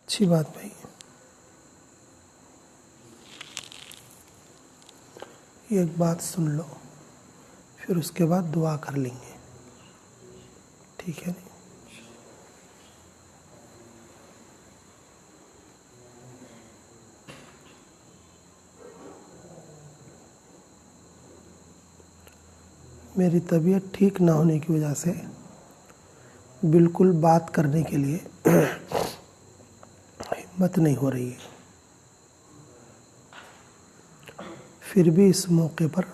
اچھی بات بھائی. ایک بات سن لو، پھر اس کے بعد دعا کر لیں گے، ٹھیک ہے؟ میری طبیعت ٹھیک نہ ہونے کی وجہ سے بالکل بات کرنے کے لیے ہمت نہیں ہو رہی ہے. پھر بھی اس موقع پر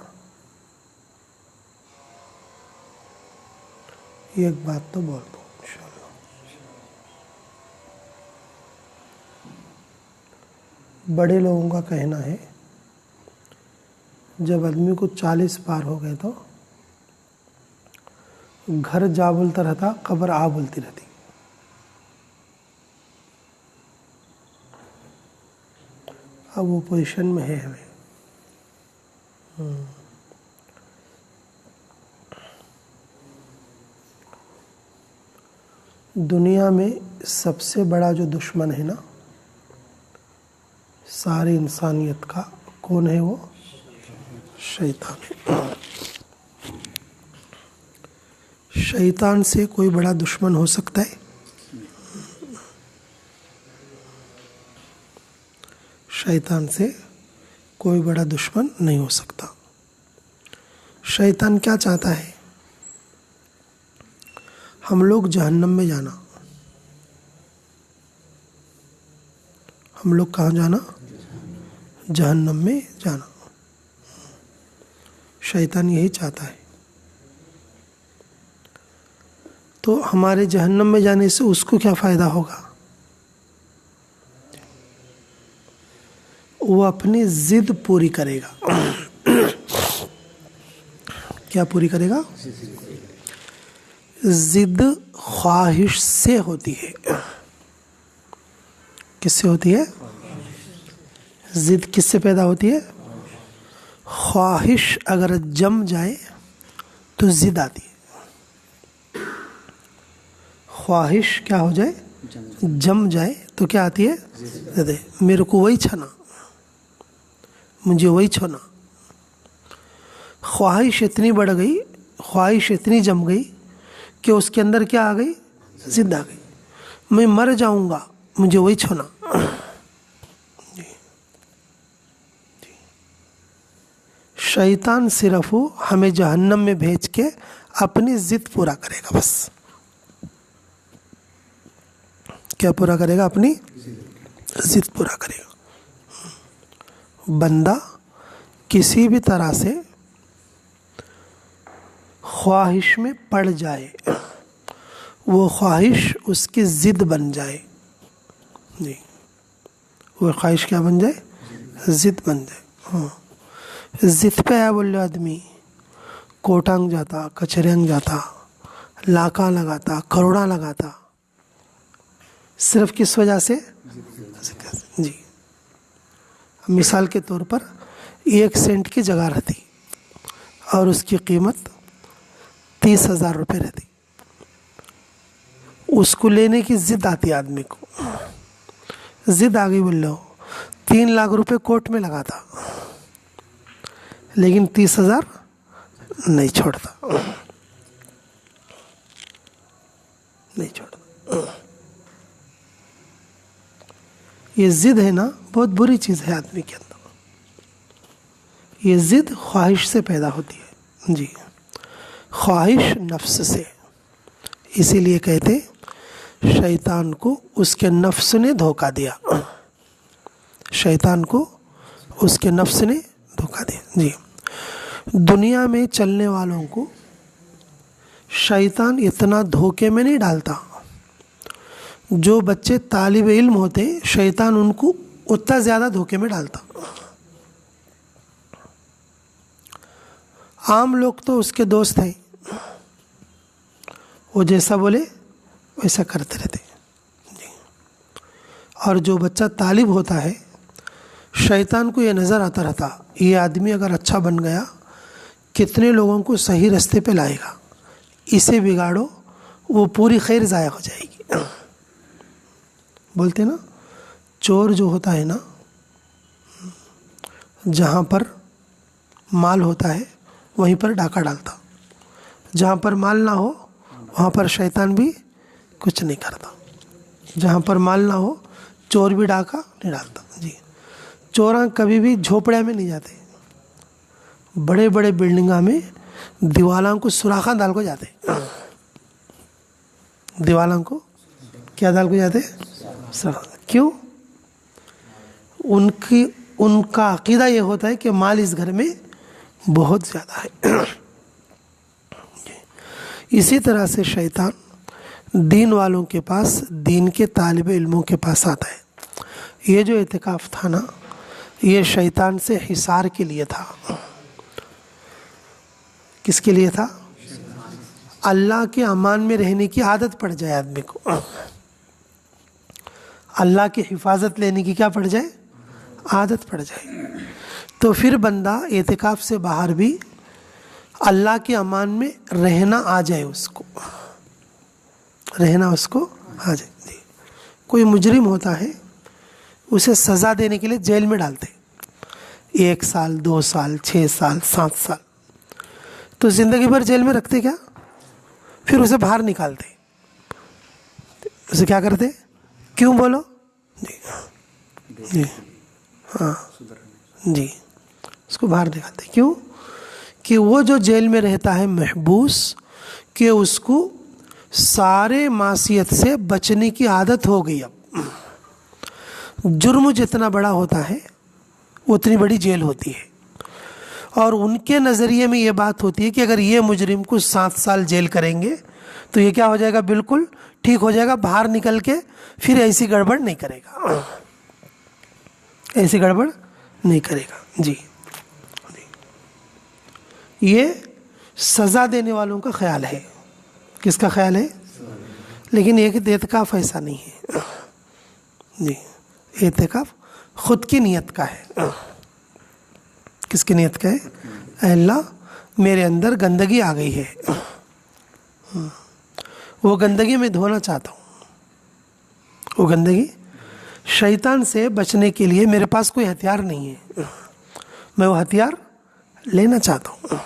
ایک بات تو بول دو انشاءاللہ. بڑے لوگوں کا کہنا ہے جب آدمی کو 40 پار ہو گئے تو گھر جا بولتا رہتا، قبر آ بولتی رہتی. اب وہ پوزیشن میں ہے ہمیں. دنیا میں سب سے بڑا جو دشمن ہے نا ساری انسانیت کا، کون ہے وہ؟ شیطان. شیطان سے کوئی بڑا دشمن ہو سکتا ہے؟ شیطان سے کوئی بڑا دشمن نہیں ہو سکتا. شیطان کیا چاہتا ہے؟ ہم لوگ جہنم میں جانا. ہم لوگ کہاں جانا؟ جہنم میں جانا. شیطان یہی چاہتا ہے. تو ہمارے جہنم میں جانے سے اس کو کیا فائدہ ہوگا؟ وہ اپنی ضد پوری کرے گا. کیا پوری کرے گا؟ ضد خواہش سے ہوتی ہے. کس سے ہوتی ہے؟ ضد کس سے پیدا ہوتی ہے؟ خواہش اگر جم جائے تو ضد آتی ہے. خواہش کیا ہو جائے؟ جم جائے تو کیا آتی ہے؟ ضد. میرے کو وہی چھنا، مجھے وہی چھونا. خواہش اتنی بڑھ گئی، خواہش اتنی جم گئی کہ اس کے اندر کیا آ گئی؟ ضد آ گئی. میں مر جاؤں گا، مجھے وہی چھونا. شیطان صرف ہمیں جہنم میں بھیج کے اپنی ضد پورا کرے گا بس. کیا پورا کرے گا؟ اپنی ضد پورا کرے گا. بندہ کسی بھی طرح سے خواہش میں پڑ جائے، وہ خواہش اس کی ضد بن جائے. جی، وہ خواہش کیا بن جائے؟ ضد بن جائے. ہاں، ضد پہ ہے بولے آدمی کوٹانگ جاتا، کچرینگ جاتا، لاکھاں لگاتا، کروڑاں لگاتا. صرف کس وجہ سے؟ جی. مثال کے طور پر 1 سینٹ کی جگہ رہتی اور اس کی قیمت 30,000 روپے رہتی. اس کو لینے کی ضد آتی آدمی کو. ضد آ گئی بول لو 3 لاکھ روپے کوٹ میں لگاتا، لیکن 30,000 نہیں چھوڑتا. نہیں چھوڑتا. یہ ضد ہے نا، بہت بری چیز ہے آدمی کے اندر. یہ ضد خواہش سے پیدا ہوتی ہے. جی، خواہش نفس سے. اسی لیے کہتے شیطان کو اس کے نفس نے دھوکہ دیا. شیطان کو اس کے نفس نے دھوکہ دیا. جی، دنیا میں چلنے والوں کو شیطان اتنا دھوکے میں نہیں ڈالتا. جو بچے طالب علم ہوتے شیطان ان کو اتنا زیادہ دھوکے میں ڈالتا. عام لوگ تو اس کے دوست ہیں، وہ جیسا بولے ویسا کرتے رہتے. اور جو بچہ طالب ہوتا ہے شیطان کو یہ نظر آتا رہتا یہ آدمی اگر اچھا بن گیا کتنے لوگوں کو صحیح رستے پہ لائے گا، اسے بگاڑو وہ پوری خیر ضائع ہو جائے گی. بولتے نا چور جو ہوتا ہے نا، جہاں پر مال ہوتا ہے وہیں پر ڈاکہ ڈالتا، جہاں پر مال نہ ہو وہاں پر شیطان بھی کچھ نہیں کرتا، جہاں پر مال نہ ہو چور بھی ڈاکہ نہیں ڈالتا. جی، چوراں کبھی بھی جھوپڑے میں نہیں جاتے، بڑے بڑے بلڈنگاں میں دیوالاں کو سوراخاں ڈال کو جاتے. دیوالاں کو کیا ڈال کو جاتے؟ کیوں؟ ان کا عقیدہ یہ ہوتا ہے کہ مال اس گھر میں بہت زیادہ ہے. اسی طرح سے شیطان دین والوں کے پاس، دین کے طالب علموں کے پاس آتا ہے. یہ جو اعتکاف تھا نا، یہ شیطان سے حصار کے لیے تھا. کس کے لیے تھا؟ اللہ کے امان میں رہنے کی عادت پڑ جائے آدمی کو، اللہ کی حفاظت لینے کی کیا پڑ جائے؟ عادت پڑ جائے. تو پھر بندہ اعتکاف سے باہر بھی اللہ کے امان میں رہنا آ جائے، اس کو رہنا اس کو آ جائے. کوئی مجرم ہوتا ہے، اسے سزا دینے کے لیے جیل میں ڈالتے، 1 سال 2 سال 6 سال 7 سال، تو زندگی بھر جیل میں رکھتے کیا؟ پھر اسے باہر نکالتے. اسے کیا کرتے؟ کیوں بولو؟ جی ہاں جی، اس کو باہر نکالتے. کیوں؟ کہ وہ جو جیل میں رہتا ہے محبوس، کہ اس کو سارے معصیت سے بچنے کی عادت ہو گئی. اب جرم جتنا بڑا ہوتا ہے اتنی بڑی جیل ہوتی ہے، اور ان کے نظریے میں یہ بات ہوتی ہے کہ اگر یہ مجرم کو 7 سال جیل کریں گے تو یہ کیا ہو جائے گا؟ بالکل ٹھیک ہو جائے گا، باہر نکل کے پھر ایسی گڑبڑ نہیں کرے گا، ایسی گڑبڑ نہیں کرے گا. جی، یہ سزا دینے والوں کا خیال ہے. کس کا خیال ہے؟ لیکن ایک اعتکاف ایسا نہیں ہے. جی، اعتکاف خود کی نیت کا ہے. کس کی نیت کا ہے؟ اے اللہ میرے اندر گندگی آ گئی ہے، وہ گندگی میں دھونا چاہتا ہوں. وہ گندگی، شیطان سے بچنے کے لیے میرے پاس کوئی ہتھیار نہیں ہے، میں وہ ہتھیار لینا چاہتا ہوں.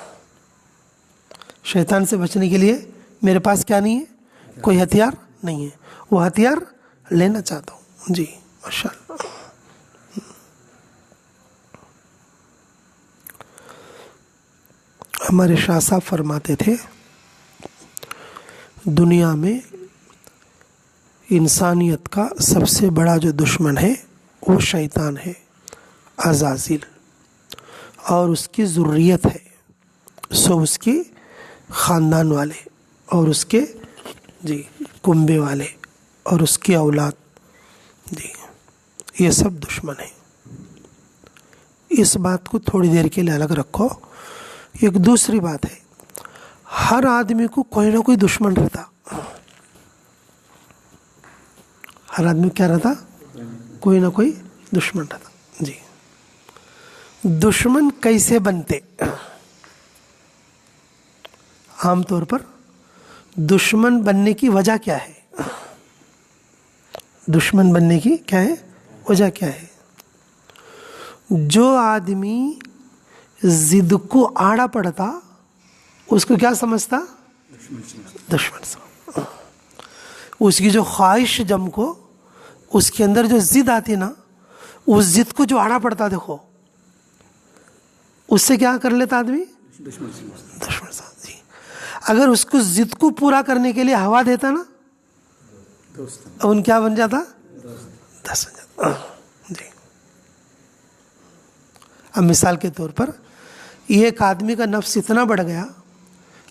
شیطان سے بچنے کے لیے میرے پاس کیا نہیں ہے؟ کوئی ہتھیار نہیں ہے، وہ ہتھیار لینا چاہتا ہوں. جی ماشاء اللہ. ہمارے شاہ صاحب فرماتے تھے دنیا میں انسانیت کا سب سے بڑا جو دشمن ہے وہ شیطان ہے، عزازیل، اور اس کی ذریت ہے، سو اس کی خاندان والے اور اس کے جی کنبے والے اور اس کی اولاد، جی یہ سب دشمن ہیں. اس بات کو تھوڑی دیر کے لیے الگ رکھو. ایک دوسری بات ہے، ہر آدمی کو کوئی نہ کوئی دشمن رہتا. ہر آدمی کیا رہتا؟ کوئی نہ کوئی دشمن رہتا. جی، دشمن کیسے بنتے؟ عام طور پر دشمن بننے کی وجہ کیا ہے؟ دشمن بننے کی کیا ہے وجہ؟ کیا ہے؟ جو آدمی ضد کو آڑا پڑتا اس کو کیا سمجھتا؟ دشمن سمجھتا. اس کی جو خواہش جم کو، اس کے اندر جو ضد آتی نا، اس ضد کو جو آڑا پڑتا، دیکھو اس سے کیا کر لیتا آدمی؟ دشمن سمجھتا. جی، اگر اس کو ضد کو پورا کرنے کے لیے ہوا دیتا نا، ان کیا بن جاتا؟ دس بن جاتا. جی، اب مثال کے طور پر ایک آدمی کا نفس اتنا بڑھ گیا،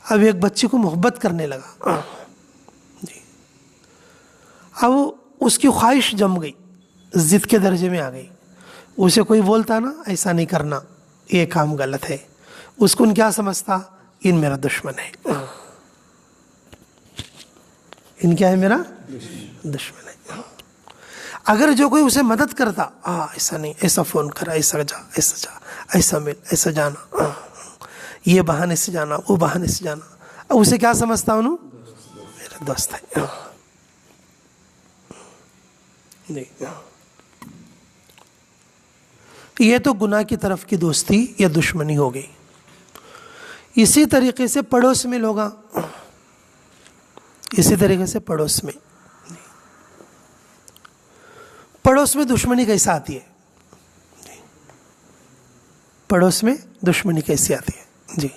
اب ایک بچی کو محبت کرنے لگا. جی، اب اس کی خواہش جم گئی، ضد کے درجے میں آ گئی. اسے کوئی بولتا نا ایسا نہیں کرنا، یہ کام غلط ہے، اس کو ان کیا سمجھتا؟ ان میرا دشمن ہے. ان کیا ہے؟ میرا دشمن ہے. اگر جو کوئی اسے مدد کرتا، ایسا نہیں، ایسا فون کرا، ایسا جا، ایسا جا، ایسا مل، ایسا جانا، یہ بہانے سے جانا، وہ بہانے سے جانا، اب اسے کیا سمجھتا انہوں؟ میرا دوست ہے. یہ تو گناہ کی طرف کی دوستی یا دشمنی ہو گئی. اسی طریقے سے پڑوس میں لوگ، اسی طریقے سے پڑوس میں دشمنی کیسے آتی ہے؟ پڑوس میں دشمنی کیسے آتی ہے؟ جی،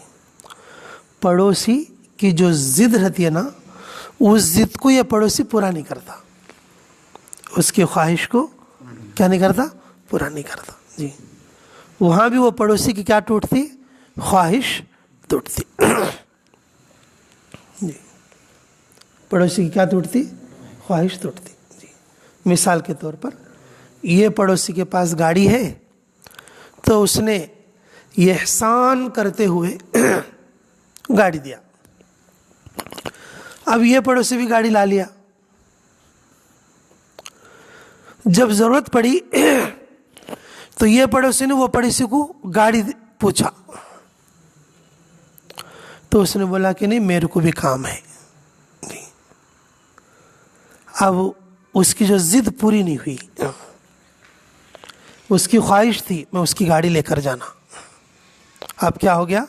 پڑوسی کی جو ضد رہتی ہے نا، اس ضد کو یہ پڑوسی پورا نہیں کرتا، اس کی خواہش کو کیا نہیں کرتا؟ پورا نہیں کرتا. جی، وہاں بھی وہ پڑوسی کی کیا ٹوٹتی؟ خواہش ٹوٹتی. جی، پڑوسی کی کیا ٹوٹتی؟ خواہش ٹوٹتی. جی، مثال کے طور پر یہ پڑوسی کے پاس گاڑی ہے تو اس نے یہ احسان کرتے ہوئے گاڑی دیا. اب یہ پڑوسی بھی گاڑی لا لیا. جب ضرورت پڑی تو یہ پڑوسی نے وہ پڑوسی کو گاڑی پوچھا تو اس نے بولا کہ نہیں، میرے کو بھی کام ہے. اب اس کی جو ضد پوری نہیں ہوئی، اس کی خواہش تھی میں اس کی گاڑی لے کر جانا، اب کیا ہو گیا؟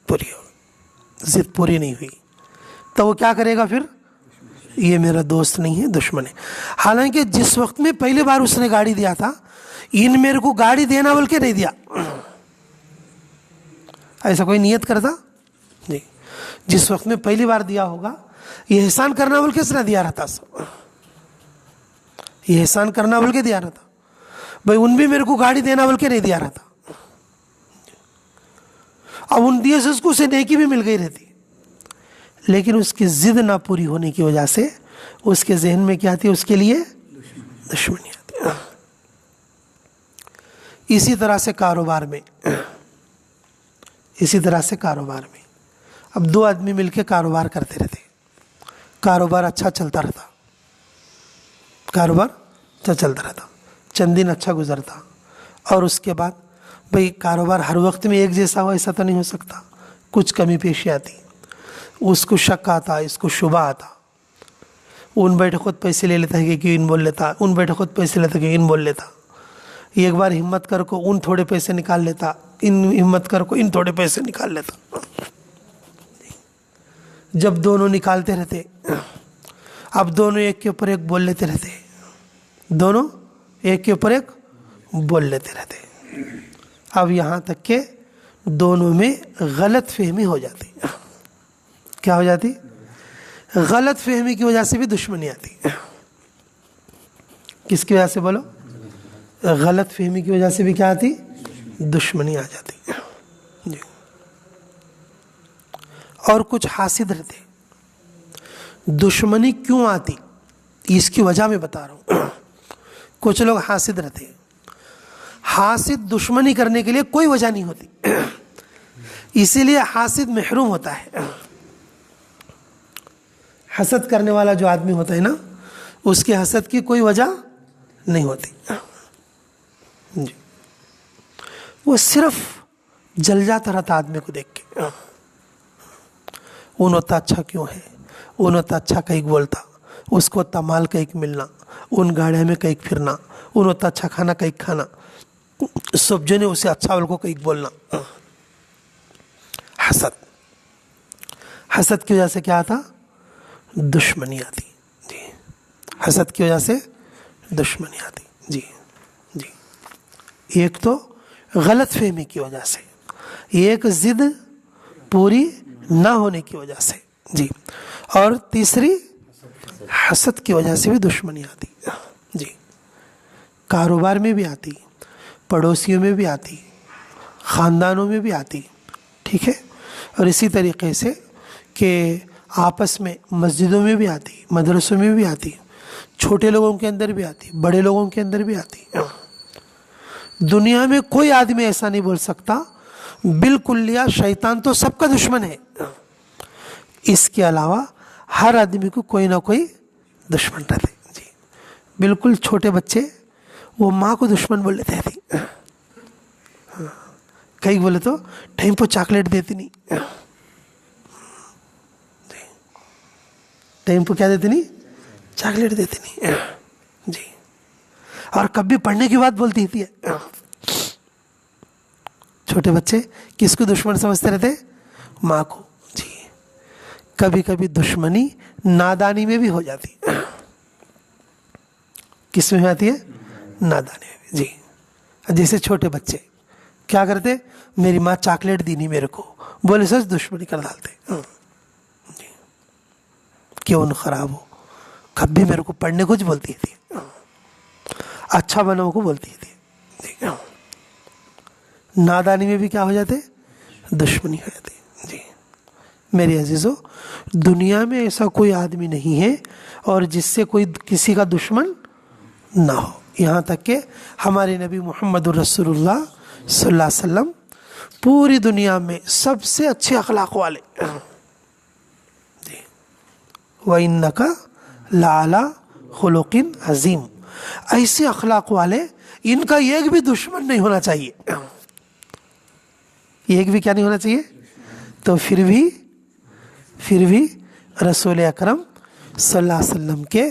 پوری ہو گئی. ضد پوری نہیں ہوئی تو وہ کیا کرے گا پھر؟ یہ میرا دوست نہیں ہے، دشمن ہے. حالانکہ جس وقت میں پہلی بار اس نے گاڑی دیا تھا، ان میرے کو گاڑی دینا بول کے نہیں دیا، ایسا کوئی نیت کرتا؟ جی، جس وقت میں پہلی بار دیا ہوگا، یہ احسان کرنا بول کے اس نے دیا رہتا، یہ احسان کرنا بول کے دیا رہتا. بھائی ان بھی میرے کو گاڑی دینا بول کے نہیں دیا رہتا. اب ان دیے سے اس کو اسے نیکی بھی مل گئی رہتی، لیکن اس کی ضد نہ پوری ہونے کی وجہ سے اس کے ذہن میں کیا آتی ہے؟ اس کے لیے دشمنی آتی ہے. اسی طرح سے کاروبار میں، اب دو آدمی مل کے کاروبار کرتے رہتے، کاروبار اچھا چلتا رہتا، چند دن اچھا گزرتا، اور اس کے بعد بھئی کاروبار ہر وقت میں ایک جیسا ہو ایسا تو نہیں ہو سکتا، کچھ کمی پیشی آتی، اس کو شک آتا، اس کو شبہ آتا. ان بیٹھے خود پیسے لے لیتا ہے کہ ان بول لیتا، ان بیٹھے خود پیسے لیتا کہ ان بول لیتا. ایک بار ہمت کر کو ان تھوڑے پیسے نکال لیتا، ان ہمت کر کو ان تھوڑے پیسے نکال لیتا. جب دونوں نکالتے رہتے، اب دونوں ایک کے اوپر ایک بول لیتے رہتے، اب یہاں تک کہ دونوں میں غلط فہمی ہو جاتی. کیا ہو جاتی؟ غلط فہمی کی وجہ سے بھی دشمنی آتی. کس کی وجہ سے بولو؟ غلط فہمی کی وجہ سے بھی کیا آتی؟ دشمنی آ جاتی. جی، اور کچھ حاسد رہتے. دشمنی کیوں آتی اس کی وجہ میں بتا رہا ہوں. کچھ لوگ حاسد رہتے، حاسد دشمنی کرنے کے لیے کوئی وجہ نہیں ہوتی، اسی لیے حاسد محروم ہوتا ہے. حسد کرنے والا جو آدمی ہوتا ہے نا، اس کے حسد کی کوئی وجہ نہیں ہوتی. جی، وہ صرف جل جاتا رہتا آدمی کو دیکھ کے، ان ہوتا اچھا کیوں ہے، ان ہوتا اچھا کہیں بولتا، اس کو ہوتا مال کہیں ملنا، ان گاڑیوں میں کہیں پھرنا، ان ہوتا اچھا کھانا کہیں کھانا، سب جنے اسے اچھا بول کو کہیں بولنا. حسد کی وجہ سے کیا آتا؟ دشمنی آتی. جی، حسد کی وجہ سے دشمنی آتی. جی جی، ایک تو غلط فہمی کی وجہ سے، ایک ضد پوری نہ ہونے کی وجہ سے. جی، اور تیسری حسد کی وجہ سے بھی دشمنی آتی. جی، کاروبار میں بھی آتی، پڑوسیوں میں بھی آتی، خاندانوں میں بھی آتی. ٹھیک ہے، اور اسی طریقے سے کہ آپس میں مسجدوں میں بھی آتی، مدرسوں میں بھی آتی، چھوٹے لوگوں کے اندر بھی آتی، بڑے لوگوں کے اندر بھی آتی. دنیا میں کوئی آدمی ایسا نہیں بول سکتا بالکلیہ شیطان تو سب کا دشمن ہے. اس کے علاوہ ہر آدمی کو کوئی نہ کوئی دشمن رہتے. جی، بالکل چھوٹے بچے وہ ماں کو دشمن بول لیتے تھے. کئی بولے تو ٹائم پہ چاکلیٹ دیتی نہیں، ٹائم پہ کیا دیتی نہیں؟ چاکلیٹ دیتی نہیں. جی، اور کبھی پڑھنے کی بات بولتی تھی. چھوٹے بچے کس کو دشمن سمجھتے رہتے؟ ماں کو. جی کبھی کبھی دشمنی نادانی میں بھی ہو جاتی ہے. کس میں آتی ہے؟ نادانی میں بھی. جی جیسے چھوٹے بچے کیا کرتے؟ میری ماں چاکلیٹ دی نہیں میرے کو، بولے سچ دشمنی کر ڈالتے. جی کیوں خراب ہو، کبھی میرے کو پڑھنے کچھ بولتی تھی، اچھا بنو کو بولتی تھی. نادانی میں بھی کیا ہو جاتے؟ دشمنی ہو جاتی. جی میرے عزیزو، دنیا میں ایسا کوئی آدمی نہیں ہے اور جس سے کوئی کسی کا دشمن نہ ہو. یہاں تک کہ ہمارے نبی محمد رسول اللہ صلی اللہ علیہ وسلم پوری دنیا میں سب سے اچھے اخلاق والے. جی وَإِنَّكَ لَعَلَىٰ خُلُقٍ عَظِيمٍ، ایسے اخلاق والے ان کا ایک بھی دشمن نہیں ہونا چاہیے. ایک بھی کیا نہیں ہونا چاہیے؟ تو پھر بھی رسول اکرم صلی اللہ علیہ وسلم کے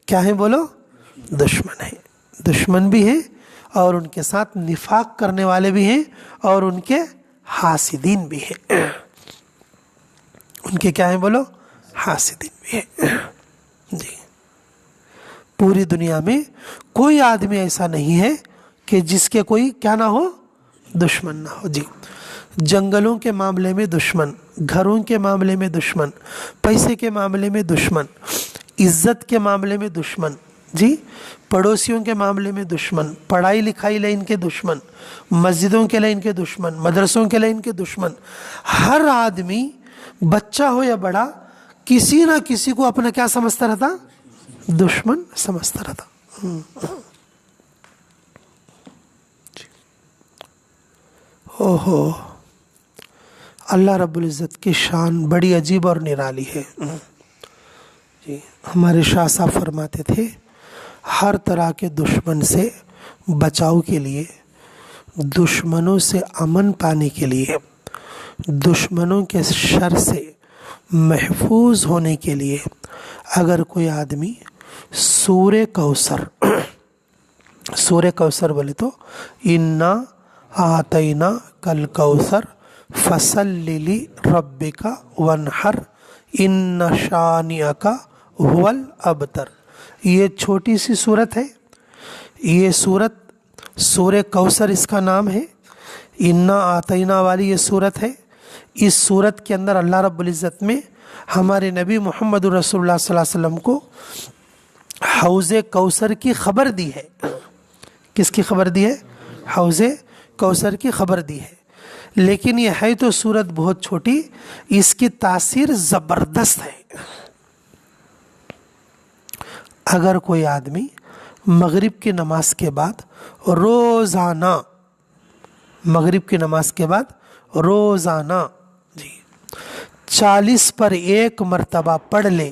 کیا ہیں؟ بولو دشمن ہیں. دشمن بھی ہیں اور ان کے ساتھ نفاق کرنے والے بھی ہیں اور ان کے حاسدین بھی ہیں. ان کے کیا ہیں؟ بولو حاسدین بھی ہیں. جی پوری دنیا میں کوئی آدمی ایسا نہیں ہے کہ جس کے کوئی کیا نہ ہو؟ دشمن نہ ہو. جی جنگلوں کے معاملے میں دشمن، گھروں کے معاملے میں دشمن، پیسے کے معاملے میں دشمن، عزت کے معاملے میں دشمن، جی پڑوسیوں کے معاملے میں دشمن، پڑھائی لکھائی لے ان کے دشمن، مسجدوں کے لئے ان کے دشمن، مدرسوں کے لئے ان کے دشمن. ہر آدمی بچہ ہو یا بڑا کسی نہ کسی کو اپنا کیا سمجھتا رہتا؟ دشمن سمجھتا رہتا. اوہو اللہ رب العزت کی شان بڑی عجیب اور نرالی ہے. جی ہمارے شاہ صاحب فرماتے تھے ہر طرح کے دشمن سے بچاؤ کے لیے، دشمنوں سے امن پانے کے لیے، دشمنوں کے شر سے محفوظ ہونے کے لیے اگر کوئی آدمی سورہ کوثر بولے تو انا آتینا کل کوثر فصلی لربک وانحر ان شانئک هو الابتر. یہ چھوٹی سی صورت ہے. یہ صورت سورہ کوثر اس کا نام ہے. انا آتینا والی یہ صورت ہے. اس صورت کے اندر اللہ رب العزت میں ہمارے نبی محمد رسول اللہ صلی اللہ علیہ وسلم کو حوض کوثر کی خبر دی ہے. کس کی خبر دی ہے؟ حوض کوثر کی خبر دی ہے. لیکن یہ ہے تو صورت بہت چھوٹی، اس کی تاثیر زبردست ہے. اگر کوئی آدمی مغرب کی نماز کے بعد روزانہ، مغرب کی نماز کے بعد روزانہ 40 پر 1 مرتبہ پڑھ لے،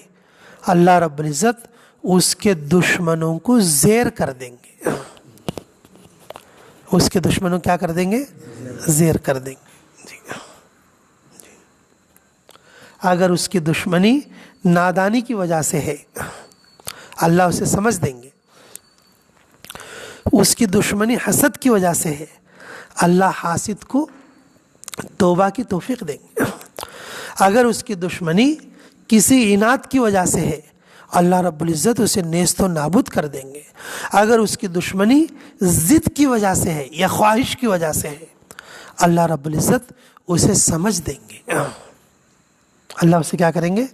اللہ رب العزت اس کے دشمنوں کو زیر کر دیں گے. اس کے دشمنوں کیا کر دیں گے؟ زیر کر دیں گے. جی اگر اس کی دشمنی نادانی کی وجہ سے ہے، اللہ اسے سمجھ دیں گے. اس کی دشمنی حسد کی وجہ سے ہے، اللہ حاسد کو توبہ کی توفیق دیں گے. اگر اس کی دشمنی کسی عناد کی وجہ سے ہے، اللہ رب العزت اسے نیست و نابود کر دیں گے. اگر اس کی دشمنی ضد کی وجہ سے ہے یا خواہش کی وجہ سے ہے، اللہ رب العزت اسے سمجھ دیں گے. اللہ اسے کیا کریں گے؟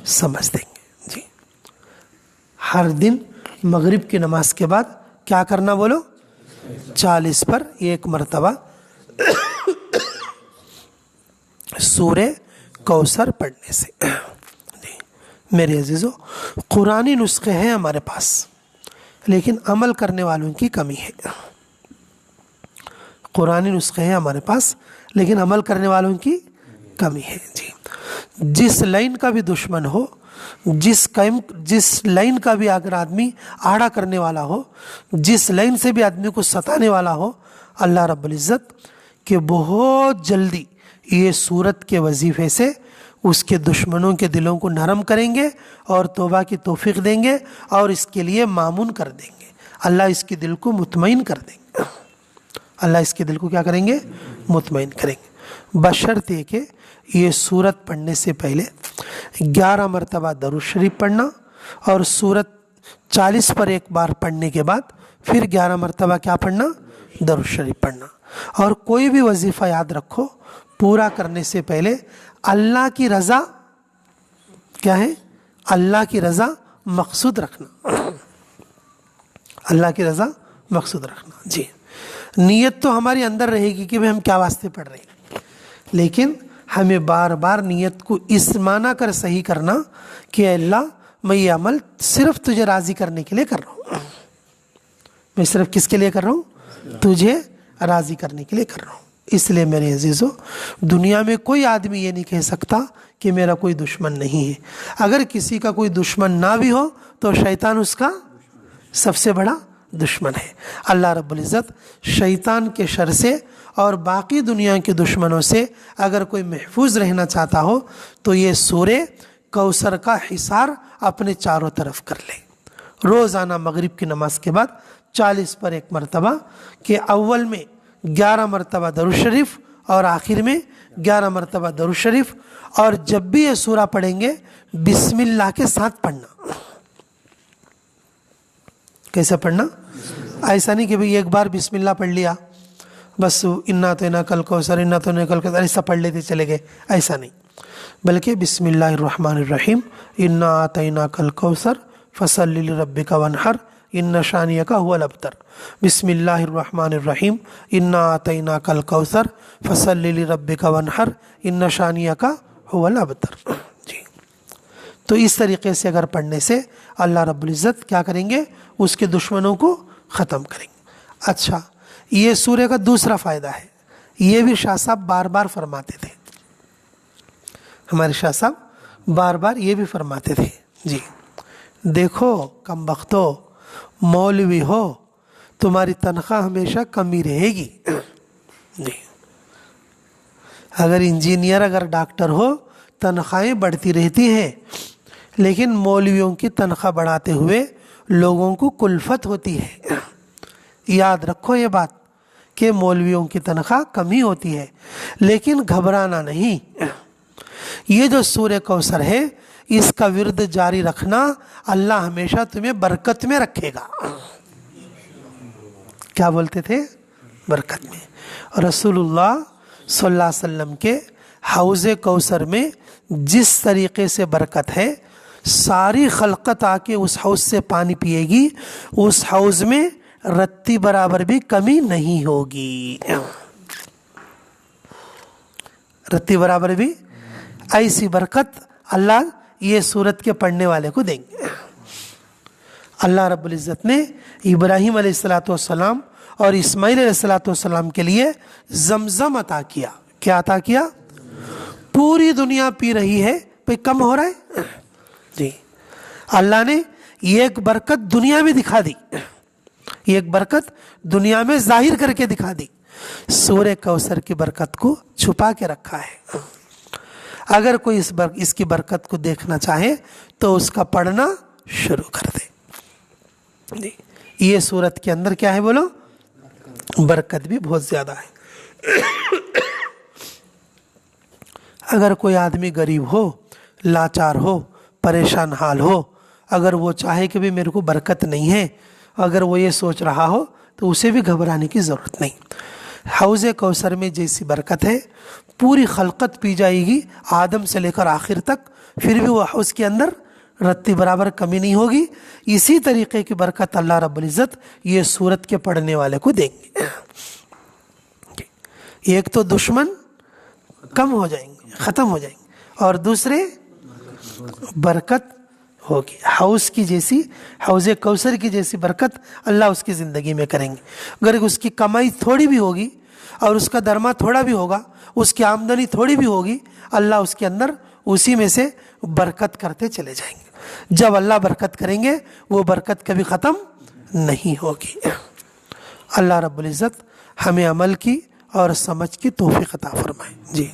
سمجھ دیں گے. جی ہر دن مغرب کی نماز کے بعد کیا کرنا بولو؟ 40 پر 1 مرتبہ سورہ کوثر پڑھنے سے. میرے عزیزو، قرآنی نسخے ہیں ہمارے پاس، لیکن عمل کرنے والوں کی کمی ہے. قرآنی نسخے ہیں ہمارے پاس لیکن عمل کرنے والوں کی کمی ہے. جی جس لائن کا بھی دشمن ہو، جس لائن کا بھی اگر آدمی آڑا کرنے والا ہو، جس لائن سے بھی آدمی کو ستانے والا ہو، اللہ رب العزت کہ بہت جلدی یہ صورت کے وظیفے سے اس کے دشمنوں کے دلوں کو نرم کریں گے اور توبہ کی توفیق دیں گے اور اس کے لیے مامون کر دیں گے. اللہ اس کے دل کو مطمئن کر دیں گے. اللہ اس کے دل کو کیا کریں گے؟ مطمئن کریں گے، بشرطے کہ یہ سورت پڑھنے سے پہلے 11 مرتبہ درود شریف پڑھنا، اور سورت 40 پر ایک بار پڑھنے کے بعد پھر 11 مرتبہ کیا پڑھنا؟ درود شریف پڑھنا۔ اور کوئی بھی وظیفہ یاد رکھو، پورا کرنے سے پہلے اللہ کی رضا کیا ہے؟ اللہ کی رضا مقصود رکھنا، اللہ کی رضا مقصود رکھنا۔ جی، نیت تو ہماری اندر رہے گی کہ ہم کیا واسطے پڑھ رہے ہیں، لیکن ہمیں بار بار نیت کو اس معنی کر صحیح کرنا کہ اے اللہ میں یہ عمل صرف تجھے راضی کرنے کے لیے کر رہا ہوں، میں صرف کس کے لیے کر رہا ہوں؟ تجھے راضی کرنے کے لیے کر رہا ہوں۔ اس لیے میرے عزیزو، دنیا میں کوئی آدمی یہ نہیں کہہ سکتا کہ میرا کوئی دشمن نہیں ہے۔ اگر کسی کا کوئی دشمن نہ بھی ہو تو شیطان اس کا سب سے بڑا دشمن ہے۔ اللہ رب العزت شیطان کے شر سے اور باقی دنیا کے دشمنوں سے اگر کوئی محفوظ رہنا چاہتا ہو تو یہ سورہ کوثر کا حصار اپنے چاروں طرف کر لے۔ روزانہ مغرب کی نماز کے بعد 40 پر ایک مرتبہ، کہ اول میں 11 مرتبہ درود شریف اور آخر میں 11 مرتبہ درود شریف، اور جب بھی یہ سورہ پڑھیں گے بسم اللہ کے ساتھ پڑھنا۔ کیسے پڑھنا؟ ایسا نہیں کہ بھئی ایک بار بسم اللہ پڑھ لیا بس انا اعطیناک الکوثر انا اعطیناک الکوثر ایسا پڑھ لیتے چلے گئے، ایسا نہیں، بلکہ بسم اللہ الرحمن الرحیم انا اعطیناک الکوثر فصلی لربک وانحر ان شانیک هو الابتر، بسم اللہ الرحمن الرحیم انا اعطیناک الکوثر فصلی لربک وانحر ان شانیک هو الابتر۔ جی، تو اس طریقے سے اگر پڑھنے سے اللہ رب العزت کیا کریں گے؟ اس کے دشمنوں کو ختم کریں گے۔ اچھا، یہ سورہ کا دوسرا فائدہ ہے، یہ بھی شاہ صاحب بار بار فرماتے تھے، ہمارے شاہ صاحب بار بار یہ بھی فرماتے تھے۔ جی، دیکھو کم بختو، مولوی ہو تمہاری تنخواہ ہمیشہ کمی رہے گی۔ جی، اگر انجینئر اگر ڈاکٹر ہو تنخواہیں بڑھتی رہتی ہیں، لیکن مولویوں کی تنخواہ بڑھاتے ہوئے لوگوں کو کلفت ہوتی ہے۔ یاد رکھو یہ بات کہ مولویوں کی تنخواہ کمی ہوتی ہے، لیکن گھبرانا نہیں۔ یہ جو سورہ کوثر ہے اس کا ورد جاری رکھنا، اللہ ہمیشہ تمہیں برکت میں رکھے گا۔ کیا بولتے تھے؟ برکت میں۔ رسول اللہ صلی اللہ علیہ وسلم کے حوض کوثر میں جس طریقے سے برکت ہے، ساری خلقت آ کے اس حوض سے پانی پیے گی، اس حوض میں رتی برابر بھی کمی نہیں ہوگی، رتی برابر بھی۔ ایسی برکت اللہ یہ سورت کے پڑھنے والے کو دیں گے۔ اللہ رب العزت نے ابراہیم علیہ السلام اور اسماعیل علیہ السلام کے لیے زمزم عطا کیا۔ کیا عطا کیا؟ پوری دنیا پی رہی ہے، پہ کم ہو رہا ہے؟ جی، اللہ نے ایک برکت دنیا میں دکھا دی، ایک برکت دنیا میں ظاہر کر کے دکھا دی، سورہ کوثر کی برکت کو چھپا کے رکھا ہے۔ اگر کوئی اس کی برکت کو دیکھنا چاہے تو اس کا پڑھنا شروع کر دے۔ جی، یہ سورت کے اندر کیا ہے بولو؟ برکت بھی بہت زیادہ ہے۔ اگر کوئی آدمی غریب ہو، لاچار ہو، پریشان حال ہو، اگر وہ چاہے کہ بھی میرے کو برکت نہیں ہے، اگر وہ یہ سوچ رہا ہو تو اسے بھی گھبرانے کی ضرورت نہیں۔ حوض کوثر میں جیسی برکت ہے، پوری خلقت پی جائے گی آدم سے لے کر آخر تک، پھر بھی وہ حوض کے اندر رتی برابر کمی نہیں ہوگی۔ اسی طریقے کی برکت اللہ رب العزت یہ سورت کے پڑھنے والے کو دیں گے۔ ایک تو دشمن کم ہو جائیں گے، ختم ہو جائیں گے، اور دوسرے برکت ہوگی، حوض کی جیسی، حوض کوثر کی جیسی برکت اللہ اس کی زندگی میں کریں گے۔ اگر اس کی کمائی تھوڑی بھی ہوگی اور اس کا درما تھوڑا بھی ہوگا، اس کی آمدنی تھوڑی بھی ہوگی، اللہ اس کے اندر اسی میں سے برکت کرتے چلے جائیں گے۔ جب اللہ برکت کریں گے وہ برکت کبھی ختم نہیں ہوگی۔ اللہ رب العزت ہمیں عمل کی اور سمجھ کی توفیق عطا فرمائے۔ جی،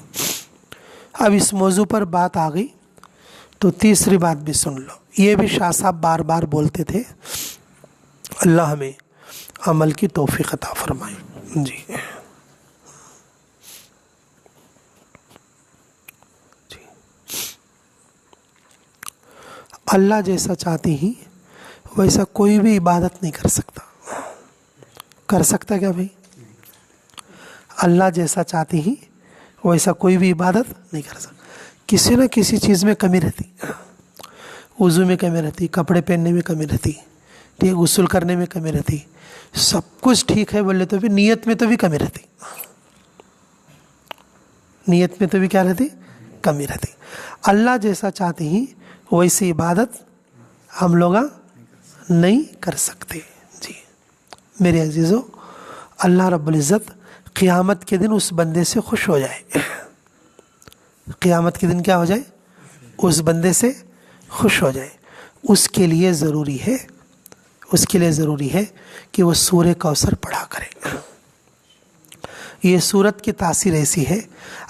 اب اس موضوع پر بات آ گئی تو تیسری بات بھی سن لو، یہ بھی شاہ صاحب بار بار بولتے تھے، اللہ ہمیں عمل کی توفیق عطا فرمائے۔ جی، اللہ جیسا چاہتے ہی ویسا کوئی بھی عبادت نہیں کر سکتا. کر سکتا کیا بھائی؟ اللہ جیسا چاہتے ہی ویسا کوئی بھی عبادت نہیں کر سکتا. کسی نہ کسی چیز میں کمی رہتی. وضو میں کمی رہتی، کپڑے پہننے میں کمی رہتی، ٹھیک، غسل کرنے میں کمی رہتی، سب کچھ ٹھیک ہے بولے تو بھی نیت میں تو بھی کمی رہتی. نیت میں تو بھی کیا رہتی؟ کمی رہتی. اللہ جیسا چاہتے ہی ویسی عبادت ہم لوگ نہیں کر سکتے. جی میرے عزیزو، اللہ رب العزت قیامت کے دن اس بندے سے خوش ہو جائے. قیامت کے دن کیا ہو جائے؟ اس بندے سے خوش ہو جائے. اس کے لیے ضروری ہے کہ وہ سورہ کوثر پڑھا کرے. یہ سورت کی تاثیر ایسی ہے،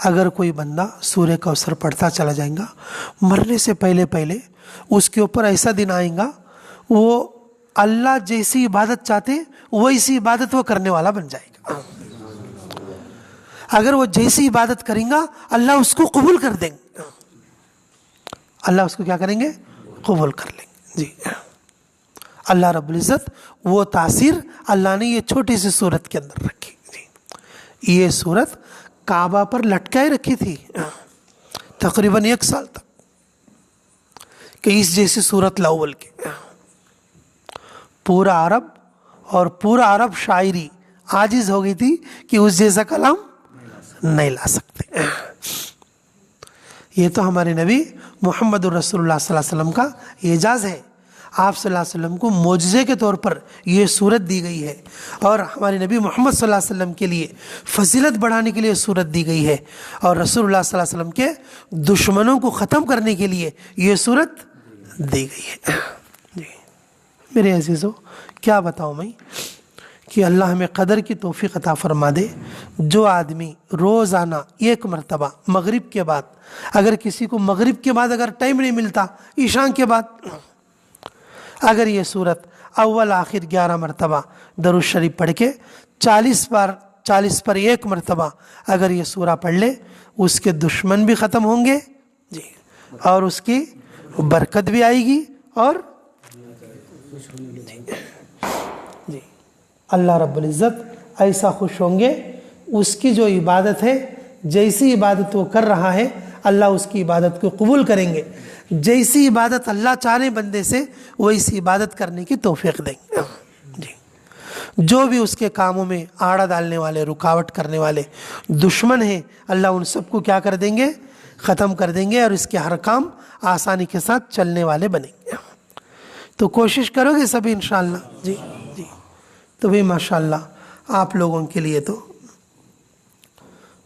اگر کوئی بندہ سورہ کوثر پڑھتا چلا جائے گا، مرنے سے پہلے اس کے اوپر ایسا دن آئے گا، وہ اللہ جیسی عبادت چاہتے ویسی عبادت وہ کرنے والا بن جائے گا. اگر وہ جیسی عبادت کریں گا اللہ اس کو قبول کر دیں گے. اللہ اس کو کیا کریں گے؟ قبول کر لیں گے. جی اللہ رب العزت وہ تاثیر اللہ نے یہ چھوٹی سی سورت کے اندر رکھی. جی یہ سورت کعبہ پر لٹکائے رکھی تھی تقریباً 1 سال تک کہ اس جیسی سورت لاول کے. پورا عرب شاعری عاجز ہو گئی تھی کہ اس جیسا کلام نہیں لا سکتے. یہ تو ہمارے نبی محمد الرسول اللہ صلی اللہ علیہ وسلم کا اعجاز ہے. آپ صلی اللہ علیہ وسلم کو معجزے کے طور پر یہ سورت دی گئی ہے، اور ہمارے نبی محمد صلی اللہ علیہ وسلم کے لیے فضیلت بڑھانے کے لیے سورت دی گئی ہے، اور رسول اللہ صلی اللہ علیہ وسلم کے دشمنوں کو ختم کرنے کے لیے یہ سورت دی گئی ہے. جی میرے عزیزو، کیا بتاؤں میں کہ اللہ ہمیں قدر کی توفیق عطا فرما دے. جو آدمی روزانہ 1 مرتبہ مغرب کے بعد، اگر کسی کو مغرب کے بعد اگر ٹائم نہیں ملتا، عشاء کے بعد اگر یہ سورت اول آخر 11 مرتبہ درود شریف پڑھ کے 40 پر 1 مرتبہ اگر یہ سورہ پڑھ لے، اس کے دشمن بھی ختم ہوں گے. جی اور اس کی برکت بھی آئے گی. اور جی اللہ رب العزت ایسا خوش ہوں گے، اس کی جو عبادت ہے، جیسی عبادت وہ کر رہا ہے اللہ اس کی عبادت کو قبول کریں گے. جیسی عبادت اللہ چاہے بندے سے ویسی عبادت کرنے کی توفیق دیں گے. جی جو بھی اس کے کاموں میں آڑا ڈالنے والے، رکاوٹ کرنے والے دشمن ہیں، اللہ ان سب کو کیا کر دیں گے؟ ختم کر دیں گے، اور اس کے ہر کام آسانی کے ساتھ چلنے والے بنیں گے. تو کوشش کرو گے سبھی انشاءاللہ. جی جی تو بھئی ماشاءاللہ آپ لوگوں کے لیے تو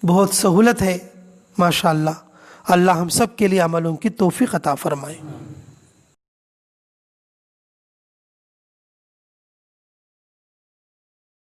بہت سہولت ہے ماشاءاللہ. اللہ ہم سب کے لیے عملوں کی توفیق عطا فرمائے.